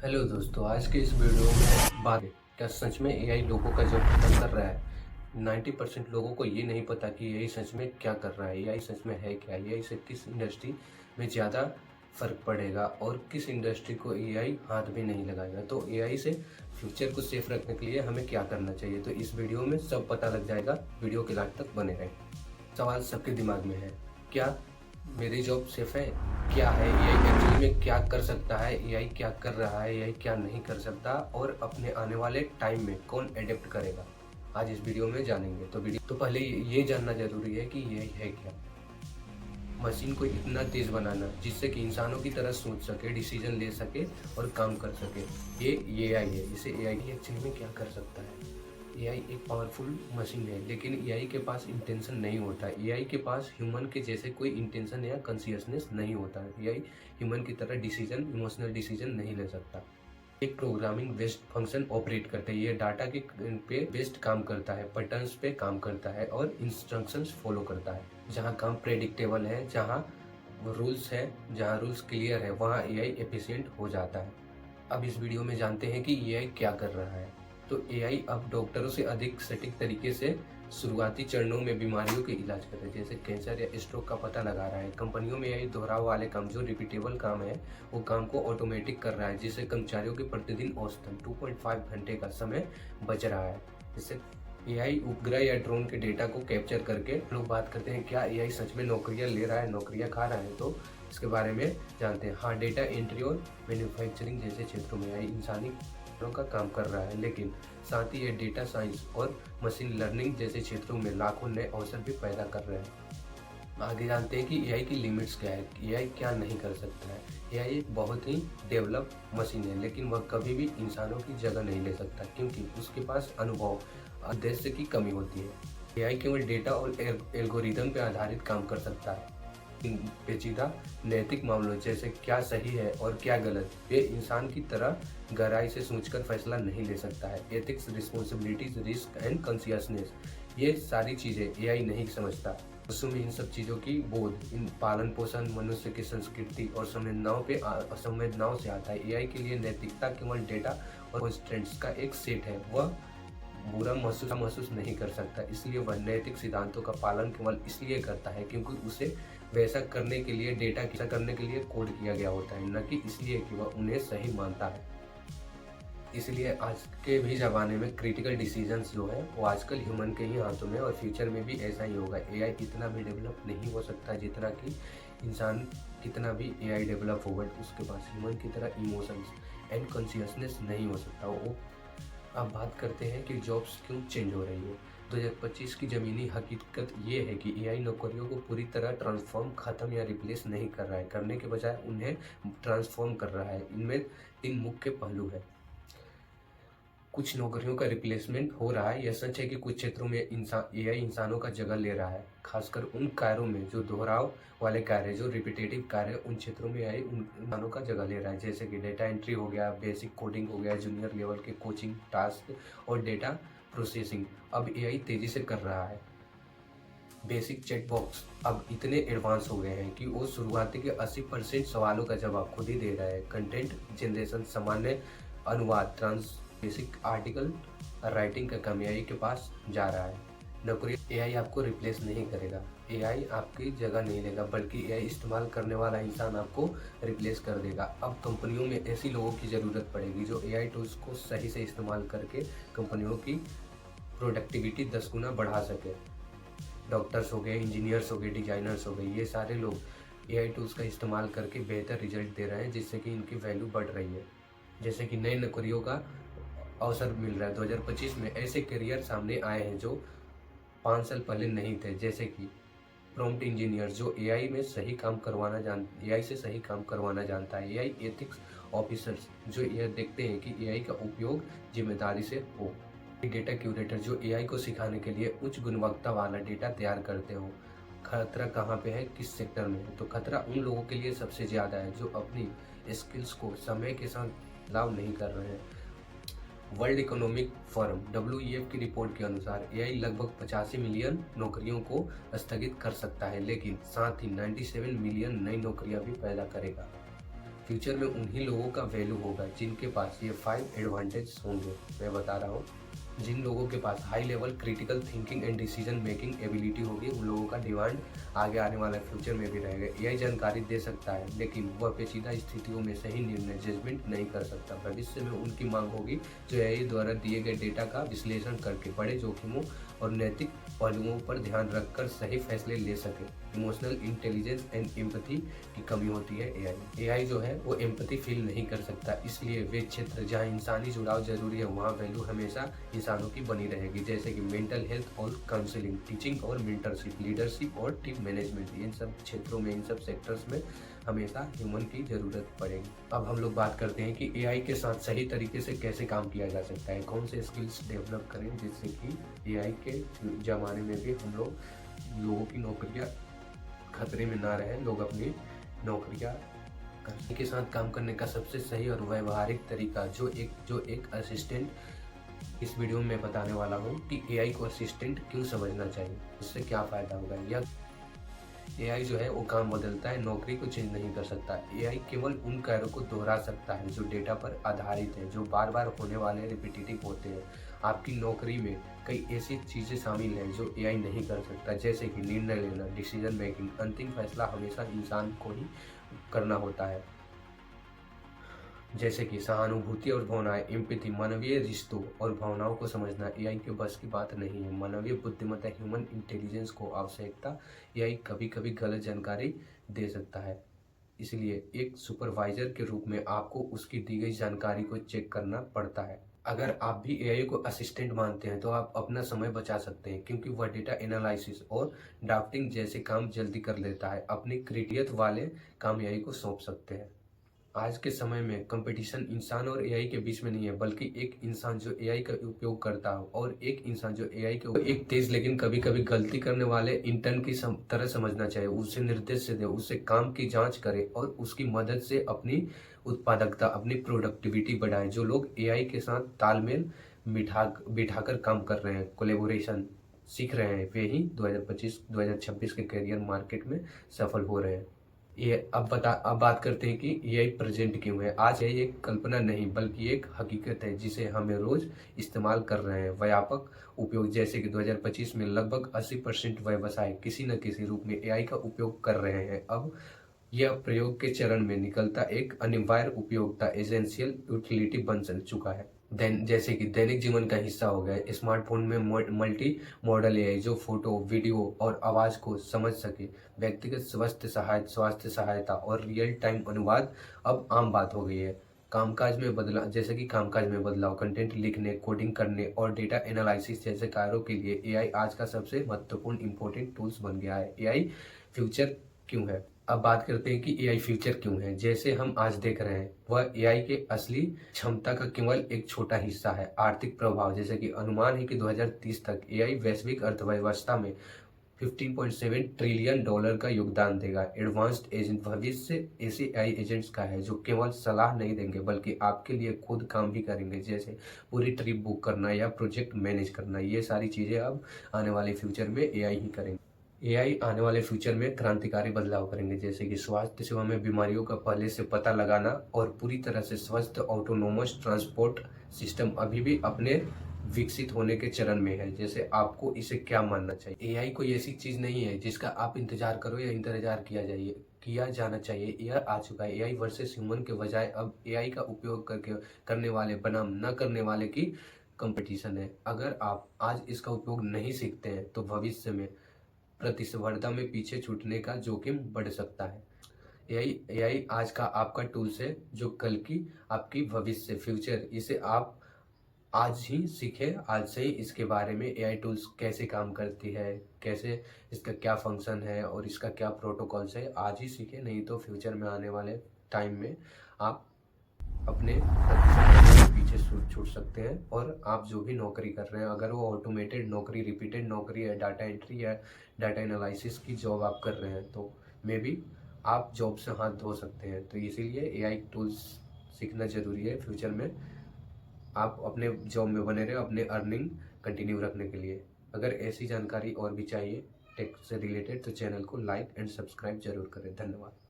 Hello दोस्तों, आज के इस वीडियो में बात क्या सच में एआई लोगों का जॉब खत्म कर रहा है। 90% लोगों को ये नहीं पता कि एआई सच में क्या कर रहा है, एआई सच में है क्या, एआई से किस इंडस्ट्री में ज़्यादा फर्क पड़ेगा और किस इंडस्ट्री को एआई हाथ भी नहीं लगाएगा। तो एआई से फ्यूचर को सेफ रखने के लिए हमें क्या करना चाहिए, तो इस वीडियो में सब पता लग जाएगा। वीडियो के लास्ट तक बने रहें। सवाल सबके दिमाग में है, क्या मेरी जॉब सेफ है? क्या है एआई एक्चुअली में क्या कर सकता है, एआई क्या कर रहा है, एआई क्या नहीं कर सकता और अपने आने वाले टाइम में कौन एडेप्ट करेगा, आज इस वीडियो में जानेंगे। तो पहले ये जानना जरूरी है कि एआई है क्या। मशीन को इतना तेज बनाना जिससे कि इंसानों की तरह सोच सके, डिसीजन ले सके और काम कर सके, ये एआई है। इसे एआई एक्चुअली में क्या कर सकता है। एआई एक पावरफुल मशीन है, लेकिन एआई के पास इंटेंशन नहीं होता। एआई के पास ह्यूमन के जैसे कोई इंटेंशन या कॉन्शियसनेस नहीं होता। एआई ह्यूमन की तरह डिसीजन, इमोशनल डिसीजन नहीं ले सकता। एक प्रोग्रामिंग बेस्ड फंक्शन ऑपरेट करते हैं। ये डाटा के पे बेस्ड काम करता है, पैटर्न्स पे काम करता है और इंस्ट्रक्शंस फॉलो करता है। जहाँ काम प्रेडिक्टेबल है, जहाँ रूल्स है, जहाँ रूल्स क्लियर है, वहाँ एआई एफिशिएंट हो जाता है। अब इस वीडियो में जानते हैं कि एआई क्या कर रहा है। तो एआई अब डॉक्टरों से अधिक सटीक तरीके से शुरुआती चरणों में बीमारियों के इलाज कर रहे हैं, जैसे कैंसर या स्ट्रोक का पता लगा रहा है। कंपनियों में एआई दोहराव वाले काम, जो रिपीटेबल काम है, वो काम को ऑटोमेटिक कर रहा है, जिससे कर्मचारियों के प्रतिदिन औसतन 2.5 घंटे का समय बच रहा है। जिससे एआई उपग्रह या ड्रोन के डेटा को कैप्चर करके, लोग बात करते हैं क्या एआई सच में नौकरियां ले रहा है, नौकरियां खा रहा है। तो इसके बारे में जानते हैं। हाँ, डेटा एंट्री और मैन्युफैक्चरिंग जैसे क्षेत्रों में एआई इंसानी का काम कर रहा है, लेकिन साथ ही ये डेटा साइंस और मशीन लर्निंग जैसे क्षेत्रों में लाखों नए अवसर भी पैदा कर रहे हैं। आगे जानते हैं कि एआई की लिमिट्स क्या है, एआई क्या नहीं कर सकता है। एआई एक बहुत ही डेवलप मशीन है, लेकिन वह कभी भी इंसानों की जगह नहीं ले सकता, क्योंकि उसके पास अनुभव, उद्देश्य की कमी होती है। एआई केवल डेटा और एल्गोरिदम पर आधारित काम कर सकता है। पेचीदा नैतिक मामलों जैसे क्या सही है और क्या गलत, ये इंसान की तरह गहराई से सोचकर फैसला नहीं ले सकता है। Ethics, responsibilities, risk and consciousness, ये सारी चीजें एआई नहीं समझता। उसमें इन सब चीजों की बोध, इन पालन पोषण, मनुष्य की संस्कृति और संवेदनाओं से आता है। एआई के लिए नैतिकता केवल डेटा और कॉन्स्टेंट्स का एक सेट है। वह बुरा महसूस नहीं कर सकता, इसलिए वह नैतिक सिद्धांतों का पालन केवल इसलिए करता है क्योंकि उसे वैसा करने के लिए करने के लिए कोड किया गया होता है, न कि इसलिए कि वह उन्हें सही मानता है। इसलिए आज के भी ज़माने में क्रिटिकल डिसीजंस जो है वो आजकल ह्यूमन के ही हाथों में, और फ्यूचर में भी ऐसा ही होगा। एआई इतना भी डेवलप नहीं हो सकता जितना कि इंसान, कितना भी एआई डेवलप होगा उसके पास ह्यूमन की तरह इमोशंस एंड कॉन्शियसनेस नहीं हो सकता वो। अब बात करते हैं कि जॉब्स क्यों चेंज हो रही है। 2025 की ज़मीनी हकीकत ये है कि एआई नौकरियों को पूरी तरह ट्रांसफॉर्म, खत्म या रिप्लेस नहीं कर रहा है, करने के बजाय उन्हें ट्रांसफॉर्म कर रहा है। इनमें 3 मुख्य पहलू हैं। कुछ नौकरियों का रिप्लेसमेंट हो रहा है। यह सच है कि कुछ क्षेत्रों में एआई इंसानों का जगह ले रहा है, खासकर उन कार्यों में जो दोहराव वाले कार्य, जो रिपीटेटिव कार्य, उन क्षेत्रों में एआई उन इंसानों का जगह ले रहा है, जैसे कि डेटा एंट्री हो गया, बेसिक कोडिंग हो गया, जूनियर लेवल के कोचिंग टास्क और डेटा प्रोसेसिंग अब एआई तेजी से कर रहा है। बेसिक चैट बॉक्स अब इतने एडवांस हो गए हैं कि वो शुरुआती के 80% सवालों का जवाब खुद ही दे रहा है। कंटेंट जनरेशन, सामान्य अनुवाद, बेसिक आर्टिकल राइटिंग का काम एआई के पास जा रहा है। नौकरी एआई आपको रिप्लेस नहीं करेगा, एआई आपकी जगह नहीं लेगा, बल्कि एआई इस्तेमाल करने वाला इंसान आपको रिप्लेस कर देगा। अब कंपनियों में ऐसी लोगों की ज़रूरत पड़ेगी जो एआई टूल्स को सही से इस्तेमाल करके कंपनियों की प्रोडक्टिविटी 10 गुना बढ़ा सके। डॉक्टर्स हो गए, इंजीनियर्स हो गए, डिजाइनर्स हो गए, ये सारे लोग एआई टूल्स का इस्तेमाल करके बेहतर रिजल्ट दे रहे हैं, जिससे कि इनकी वैल्यू बढ़ रही है। जैसे कि नई नौकरियों का अवसर मिल रहा है। 2025 में ऐसे करियर सामने आए हैं जो 5 साल पहले नहीं थे, जैसे कि प्रॉम्प्ट इंजीनियर जो एआई से सही काम करवाना जानता है। एआई एथिक्स ऑफिसर्स जो यह देखते हैं कि एआई का उपयोग जिम्मेदारी से हो। डेटा क्यूरेटर जो एआई को सिखाने के लिए उच्च गुणवत्ता वाला डेटा तैयार करते हो। खतरा कहाँ पे है, किस सेक्टर में है? तो खतरा उन लोगों के लिए सबसे ज़्यादा है जो अपनी स्किल्स को समय के साथ लाभ नहीं कर रहे हैं। वर्ल्ड इकोनॉमिक फोरम WEF की रिपोर्ट के अनुसार एआई लगभग 85 मिलियन नौकरियों को स्थगित कर सकता है, लेकिन साथ ही 97 मिलियन नई नौकरियां भी पैदा करेगा। फ्यूचर में उन्हीं लोगों का वैल्यू होगा जिनके पास ये 5 एडवांटेज होंगे। मैं बता रहा हूँ, जिन लोगों के पास high level critical thinking and decision making ability होगी, उन लोगों का डिमांड आगे आने वाले फ्यूचर में भी रहेगा। एआई जानकारी दे सकता है, लेकिन वह पेचीदा स्थितियों में सही निर्णय जजमेंट नहीं कर सकता। भविष्य में उनकी मांग होगी जो एआई द्वारा दिए गए डेटा का विश्लेषण करके बड़े जोखिमों और नैतिक पहलुओं पर ध्यान रखकर सही फैसले ले सके। इमोशनल इंटेलिजेंस एंड एम्पैथी की कमी होती है एआई जो है वो एम्पैथी फील नहीं कर सकता, इसलिए वे क्षेत्र जहां इंसानी जुड़ाव जरूरी है वहां वैल्यू हमेशा इंसानों की बनी रहेगी, जैसे कि मेंटल हेल्थ और काउंसलिंग, टीचिंग और मेंटरशिप, लीडरशिप और टीम मैनेजमेंट। इन सब क्षेत्रों में, इन सब सेक्टर्स में हमेशा ह्यूमन की ज़रूरत पड़ेगी। अब हम लोग बात करते हैं कि एआई के साथ सही तरीके से कैसे काम किया जा सकता है, कौन से स्किल्स डेवलप करें जिससे कि एआई के ज़माने में भी हम लोगों की नौकरियां खतरे में ना रहे, लोग अपनी नौकरियां करने के साथ काम करने का सबसे सही और व्यवहारिक तरीका जो एक असिस्टेंट इस वीडियो में बताने वाला हूँ कि एआई को असिस्टेंट क्यों समझना चाहिए, इससे क्या फ़ायदा होगा। यह एआई जो है वो काम बदलता है, नौकरी को चेंज नहीं कर सकता। एआई केवल उन कार्यों को दोहरा सकता है जो डेटा पर आधारित है, जो बार बार होने वाले रिपीटेटिव होते हैं। आपकी नौकरी में कई ऐसी चीज़ें शामिल हैं जो एआई नहीं कर सकता, जैसे कि निर्णय लेना, डिसीजन मेकिंग। अंतिम फैसला हमेशा इंसान को ही करना होता है, जैसे कि सहानुभूति और भावनाएं, एम्पैथी, मानवीय रिश्तों और भावनाओं को समझना एआई के बस की बात नहीं है। मानवीय बुद्धिमत्ता, ह्यूमन इंटेलिजेंस को आवश्यकता, एआई कभी कभी गलत जानकारी दे सकता है, इसलिए एक सुपरवाइजर के रूप में आपको उसकी दी गई जानकारी को चेक करना पड़ता है। अगर आप भी एआई को असिस्टेंट मानते हैं तो आप अपना समय बचा सकते हैं, क्योंकि वह डेटा एनालिसिस और ड्राफ्टिंग जैसे काम जल्दी कर लेता है। अपनी क्रिटियत वाले काम एआई को सौंप सकते हैं। आज के समय में कंपटीशन इंसान और एआई के बीच में नहीं है, बल्कि एक इंसान जो एआई का उपयोग करता हो और एक इंसान जो एआई के एक तेज लेकिन कभी कभी गलती करने वाले इंटर्न की तरह समझना चाहिए। उसे निर्देश दे, उससे काम की जांच करे और उसकी मदद से अपनी उत्पादकता, अपनी प्रोडक्टिविटी बढ़ाए। जो लोग एआई के साथ तालमेल बिठाकर काम कर रहे हैं, कोलेबोरेशन सीख रहे हैं, वे ही 2025-2026 के करियर मार्केट में सफल हो रहे हैं। ये अब बात करते हैं कि एआई प्रेजेंट क्यों है। आज एआई एक कल्पना नहीं बल्कि एक हकीकत है जिसे हमें रोज इस्तेमाल कर रहे हैं। व्यापक उपयोग, जैसे कि 2025 में लगभग 80% व्यवसाय किसी न किसी रूप में एआई का उपयोग कर रहे हैं। अब यह प्रयोग के चरण में निकलता एक अनिवार्य उपयोगिता, एसेंशियल यूटिलिटी बन चुका है। जैसे कि दैनिक जीवन का हिस्सा हो गया। स्मार्टफोन में मल्टी मॉडल एआई जो फोटो, वीडियो और आवाज को समझ सके। व्यक्तिगत स्वास्थ्य सहायता और रियल टाइम अनुवाद अब आम बात हो गई है। कामकाज में बदलाव, कंटेंट लिखने, कोडिंग करने और डेटा एनालिसिस जैसे कार्यों के लिए एआई आज का सबसे महत्वपूर्ण इंपॉर्टेंट टूल्स बन गया है। एआई फ्यूचर क्यों है। अब बात करते हैं कि एआई फ्यूचर क्यों है। जैसे हम आज देख रहे हैं वह एआई के असली क्षमता का केवल एक छोटा हिस्सा है। आर्थिक प्रभाव, जैसे कि अनुमान है कि 2030 तक एआई वैश्विक अर्थव्यवस्था में $15.7 ट्रिलियन का योगदान देगा। एडवांस्ड एजेंट, भविष्य ऐसे एआई एजेंट्स का है जो केवल सलाह नहीं देंगे बल्कि आपके लिए खुद काम भी करेंगे, जैसे पूरी ट्रिप बुक करना या प्रोजेक्ट मैनेज करना। ये सारी चीजें अब आने वाले फ्यूचर में एआई ही करेंगे। एआई आने वाले फ्यूचर में क्रांतिकारी बदलाव करेंगे, जैसे कि स्वास्थ्य सेवा में बीमारियों का पहले से पता लगाना और पूरी तरह से स्वस्थ ऑटोनोमस ट्रांसपोर्ट सिस्टम अभी भी अपने विकसित होने के चरण में है। जैसे आपको इसे क्या मानना चाहिए। एआई कोई ऐसी चीज नहीं है जिसका आप इंतजार करो या इंतजार किया जाना चाहिए। यह आ चुका है। एआई वर्सेस ह्यूमन के बजाय अब एआई का उपयोग करने वाले बनाम न करने वाले की कंपटीशन है। अगर आप आज इसका उपयोग नहीं सीखते हैं तो भविष्य में प्रतिस्पर्धा में पीछे छूटने का जोखिम बढ़ सकता है। एआई आज का आपका टूल्स है जो कल की आपकी भविष्य फ्यूचर। इसे आप आज ही सीखें, आज से ही इसके बारे में एआई टूल्स कैसे काम करती है, कैसे इसका क्या फंक्शन है और इसका क्या प्रोटोकॉल्स है, आज ही सीखें। नहीं तो फ्यूचर में आने वाले टाइम में आप अपने पीछे छूट सकते हैं। और आप जो भी नौकरी कर रहे हैं, अगर वो ऑटोमेटेड नौकरी, रिपीटेड नौकरी है, डाटा एंट्री या डाटा एनालिसिस की जॉब आप कर रहे हैं तो मे बी आप जॉब से हाथ धो सकते हैं। तो इसीलिए एआई टूल्स सीखना जरूरी है फ्यूचर में, आप अपने जॉब में बने रहे, अपने अर्निंग कंटिन्यू रखने के लिए। अगर ऐसी जानकारी और भी चाहिए टेक से रिलेटेड तो चैनल को लाइक एंड सब्सक्राइब जरूर करें। धन्यवाद।